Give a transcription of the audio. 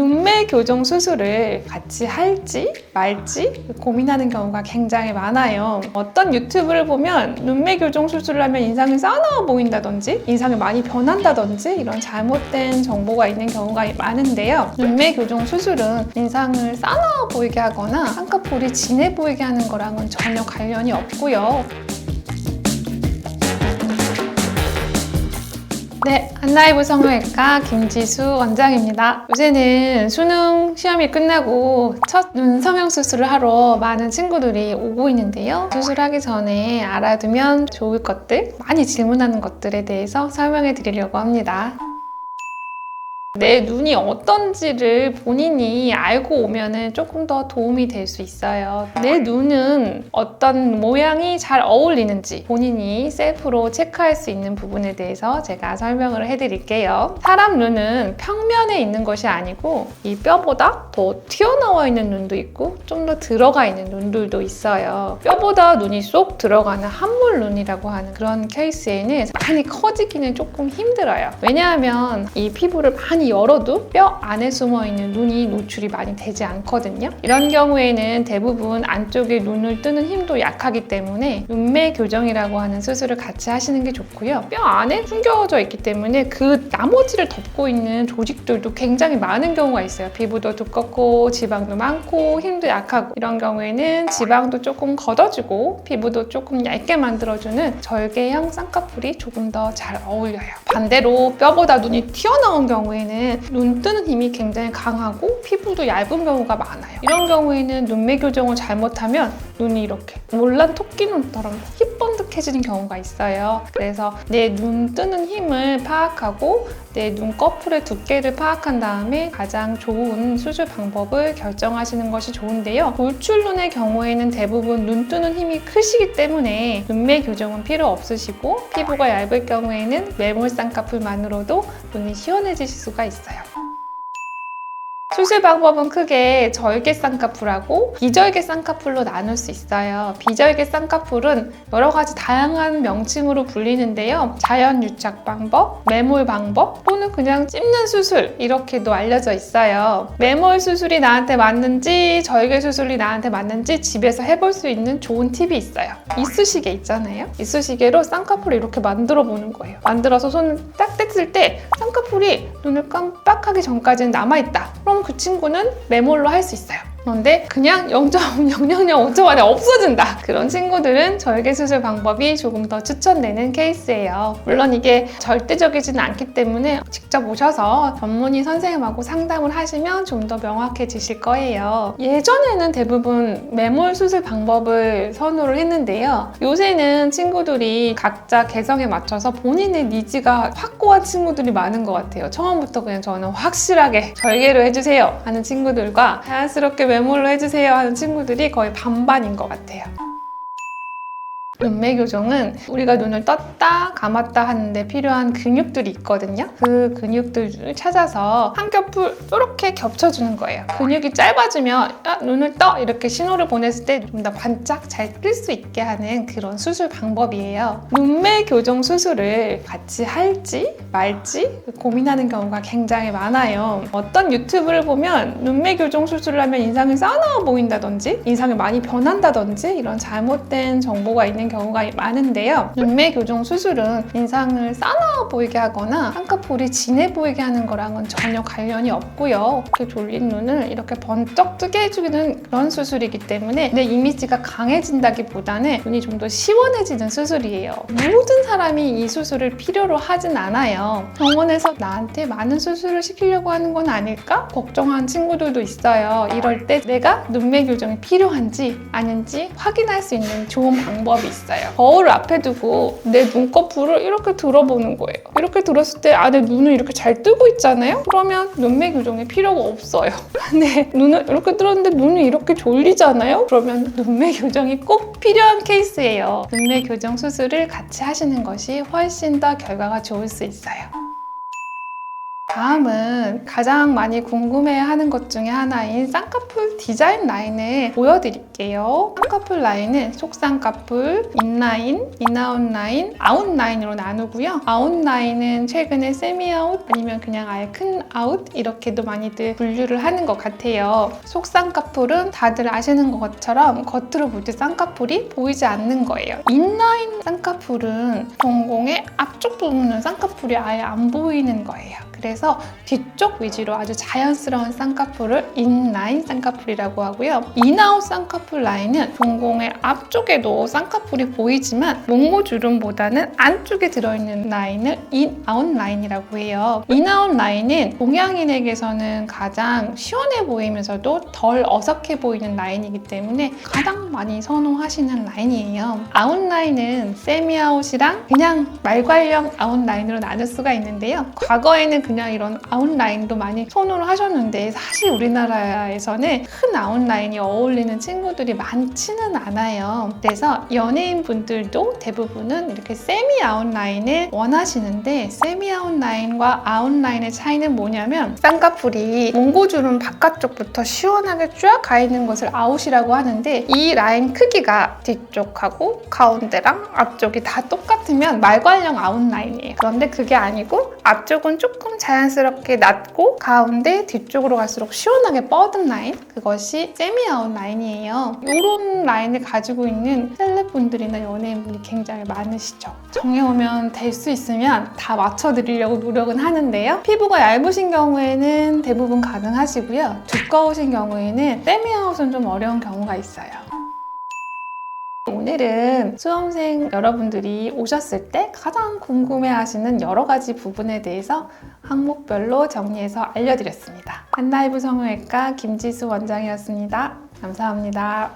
눈매 교정 수술을 같이 할지 말지 고민하는 경우가 굉장히 많아요. 어떤 유튜브를 보면 눈매 교정 수술을 하면 인상이 싸나워 보인다든지 인상이 많이 변한다든지 이런 잘못된 정보가 있는 경우가 많은데요. 눈매 교정 수술은 인상을 싸나워 보이게 하거나 쌍꺼풀이 진해 보이게 하는 거랑은 전혀 관련이 없고요. 네, 한나이브 성형외과 김지수 원장입니다. 요새는 수능 시험이 끝나고 첫 눈 성형 수술을 하러 많은 친구들이 오고 있는데요. 수술하기 전에 알아두면 좋을 것들, 많이 질문하는 것들에 대해서 설명해 드리려고 합니다. 내 눈이 어떤지를 본인이 알고 오면은 조금 더 도움이 될 수 있어요. 내 눈은 어떤 모양이 잘 어울리는지 본인이 셀프로 체크할 수 있는 부분에 대해서 제가 설명을 해드릴게요. 사람 눈은 평면에 있는 것이 아니고 이 뼈보다 더 튀어나와 있는 눈도 있고 좀 더 들어가 있는 눈들도 있어요. 뼈보다 눈이 쏙 들어가는 함몰 눈이라고 하는 그런 케이스에는 많이 커지기는 조금 힘들어요. 왜냐하면 이 피부를 많이 열어도 뼈 안에 숨어있는 눈이 노출이 많이 되지 않거든요. 이런 경우에는 대부분 안쪽에 눈을 뜨는 힘도 약하기 때문에 눈매 교정이라고 하는 수술을 같이 하시는 게 좋고요. 뼈 안에 숨겨져 있기 때문에 그 나머지를 덮고 있는 조직들도 굉장히 많은 경우가 있어요. 피부도 두껍고 지방도 많고 힘도 약하고 이런 경우에는 지방도 조금 걷어주고 피부도 조금 얇게 만들어주는 절개형 쌍꺼풀이 조금 더 잘 어울려요. 반대로 뼈보다 눈이 튀어나온 경우에는 눈 뜨는 힘이 굉장히 강하고 피부도 얇은 경우가 많아요. 이런 경우에는 눈매 교정을 잘못하면 눈이 이렇게 놀란 토끼 눈처럼 희번득해지는 경우가 있어요. 그래서 내 눈 뜨는 힘을 파악하고 내 눈꺼풀의 두께를 파악한 다음에 가장 좋은 수술 방법을 결정하시는 것이 좋은데요. 돌출눈의 경우에는 대부분 눈 뜨는 힘이 크시기 때문에 눈매 교정은 필요 없으시고 피부가 얇을 경우에는 매몰 쌍꺼풀만으로도 눈이 시원해지실 수가 있어요. 수술 방법은 크게 절개 쌍꺼풀하고 비절개 쌍꺼풀로 나눌 수 있어요. 비절개 쌍꺼풀은 여러 가지 다양한 명칭으로 불리는데요. 자연 유착 방법, 매몰 방법 또는 그냥 찝는 수술 이렇게도 알려져 있어요. 매몰 수술이 나한테 맞는지 절개 수술이 나한테 맞는지 집에서 해볼 수 있는 좋은 팁이 있어요. 이쑤시개 있잖아요. 이쑤시개로 쌍꺼풀을 이렇게 만들어 보는 거예요. 만들어서 손을 딱 뗐을 때 쌍꺼풀이 눈을 깜빡하기 전까지는 남아있다. 그럼 그 친구는 매몰로 할 수 있어요. 그런데 그냥 0.0005초 만에 없어진다. 그런 친구들은 절개 수술 방법이 조금 더 추천되는 케이스예요. 물론 이게 절대적이지는 않기 때문에 직접 오셔서 전문의 선생님하고 상담을 하시면 좀 더 명확해지실 거예요. 예전에는 대부분 매몰 수술 방법을 선호를 했는데요. 요새는 친구들이 각자 개성에 맞춰서 본인의 니즈가 확고한 친구들이 많은 것 같아요. 처음부터 그냥 저는 확실하게 절개로 해주세요 하는 친구들과 자연스럽게 매몰로 해주세요 하는 친구들이 거의 반반인 것 같아요. 눈매 교정은 우리가 눈을 떴다 감았다 하는데 필요한 근육들이 있거든요. 그 근육들을 찾아서 한겹을 이렇게 겹쳐주는 거예요. 근육이 짧아지면 눈을 떠 이렇게 신호를 보냈을 때 좀 더 반짝 잘 뜰 수 있게 하는 그런 수술 방법이에요. 눈매 교정 수술을 같이 할지 말지 고민하는 경우가 굉장히 많아요. 어떤 유튜브를 보면 눈매 교정 수술을 하면 인상이 싸나워 보인다든지 인상이 많이 변한다든지 이런 잘못된 정보가 있는 경우가 많은데요. 눈매 교정 수술은 인상을 싸나워 보이게 하거나 쌍꺼풀이 진해 보이게 하는 거랑은 전혀 관련이 없고요. 이렇게 졸린 눈을 이렇게 번쩍 뜨게 해주는 그런 수술이기 때문에 내 이미지가 강해진다기보다는 눈이 좀 더 시원해지는 수술이에요. 모든 사람이 이 수술을 필요로 하진 않아요. 병원에서 나한테 많은 수술을 시키려고 하는 건 아닐까? 걱정하는 친구들도 있어요. 이럴 때 내가 눈매 교정이 필요한지 아닌지 확인할 수 있는 좋은 방법이 있어요. 거울을 앞에 두고 내 눈꺼풀을 이렇게 들어보는 거예요. 이렇게 들었을 때 안에 눈을 이렇게 잘 뜨고 있잖아요? 그러면 눈매 교정이 필요가 없어요. 근데 눈을 이렇게 들었는데 눈이 이렇게 졸리잖아요? 그러면 눈매 교정이 꼭 필요한 케이스예요. 눈매 교정 수술을 같이 하시는 것이 훨씬 더 결과가 좋을 수 있어요. 다음은 가장 많이 궁금해하는 것 중에 하나인 쌍꺼풀 디자인 라인을 보여드릴게요. 쌍꺼풀 라인은 속쌍꺼풀, 인라인, 인아웃라인, 아웃라인으로 나누고요. 아웃라인은 최근에 세미아웃 아니면 그냥 아예 큰 아웃 이렇게도 많이들 분류를 하는 것 같아요. 속쌍꺼풀은 다들 아시는 것처럼 겉으로 볼 때 쌍꺼풀이 보이지 않는 거예요. 인라인 쌍꺼풀은 동공의 앞쪽 부분은 쌍꺼풀이 아예 안 보이는 거예요. 그래서 뒤쪽 위주로 아주 자연스러운 쌍꺼풀을 인라인 쌍꺼풀이라고 하고요. 인아웃 쌍꺼풀 라인은 동공의 앞쪽에도 쌍꺼풀이 보이지만 목모주름보다는 안쪽에 들어있는 라인을 인아웃 라인이라고 해요. 인아웃 라인은 동양인에게서는 가장 시원해 보이면서도 덜 어색해 보이는 라인이기 때문에 가장 많이 선호하시는 라인이에요. 아웃 라인은 세미아웃이랑 그냥 말괄령 아웃 라인으로 나눌 수가 있는데요. 과거에는 그냥 이런 아웃라인도 많이 선호를 하셨는데 사실 우리나라에서는 큰 아웃라인이 어울리는 친구들이 많지는 않아요. 그래서 연예인 분들도 대부분은 이렇게 세미 아웃라인을 원하시는데 세미 아웃라인과 아웃라인의 차이는 뭐냐면 쌍꺼풀이 몽고주름 바깥쪽부터 시원하게 쫙 가 있는 것을 아웃이라고 하는데 이 라인 크기가 뒤쪽하고 가운데랑 앞쪽이 다 똑같으면 말괄령 아웃라인이에요. 그런데 그게 아니고 앞쪽은 조금 자연스럽게 낮고 가운데 뒤쪽으로 갈수록 시원하게 뻗은 라인, 그것이 세미 아웃 라인이에요. 이런 라인을 가지고 있는 셀럽분들이나 연예인분이 굉장히 많으시죠. 정해오면 될 수 있으면 다 맞춰드리려고 노력은 하는데요. 피부가 얇으신 경우에는 대부분 가능하시고요. 두꺼우신 경우에는 세미 아웃은 좀 어려운 경우가 있어요. 오늘은 수험생 여러분들이 오셨을 때 가장 궁금해하시는 여러 가지 부분에 대해서 항목별로 정리해서 알려드렸습니다. 한나이브 성형외과 김지수 원장이었습니다. 감사합니다.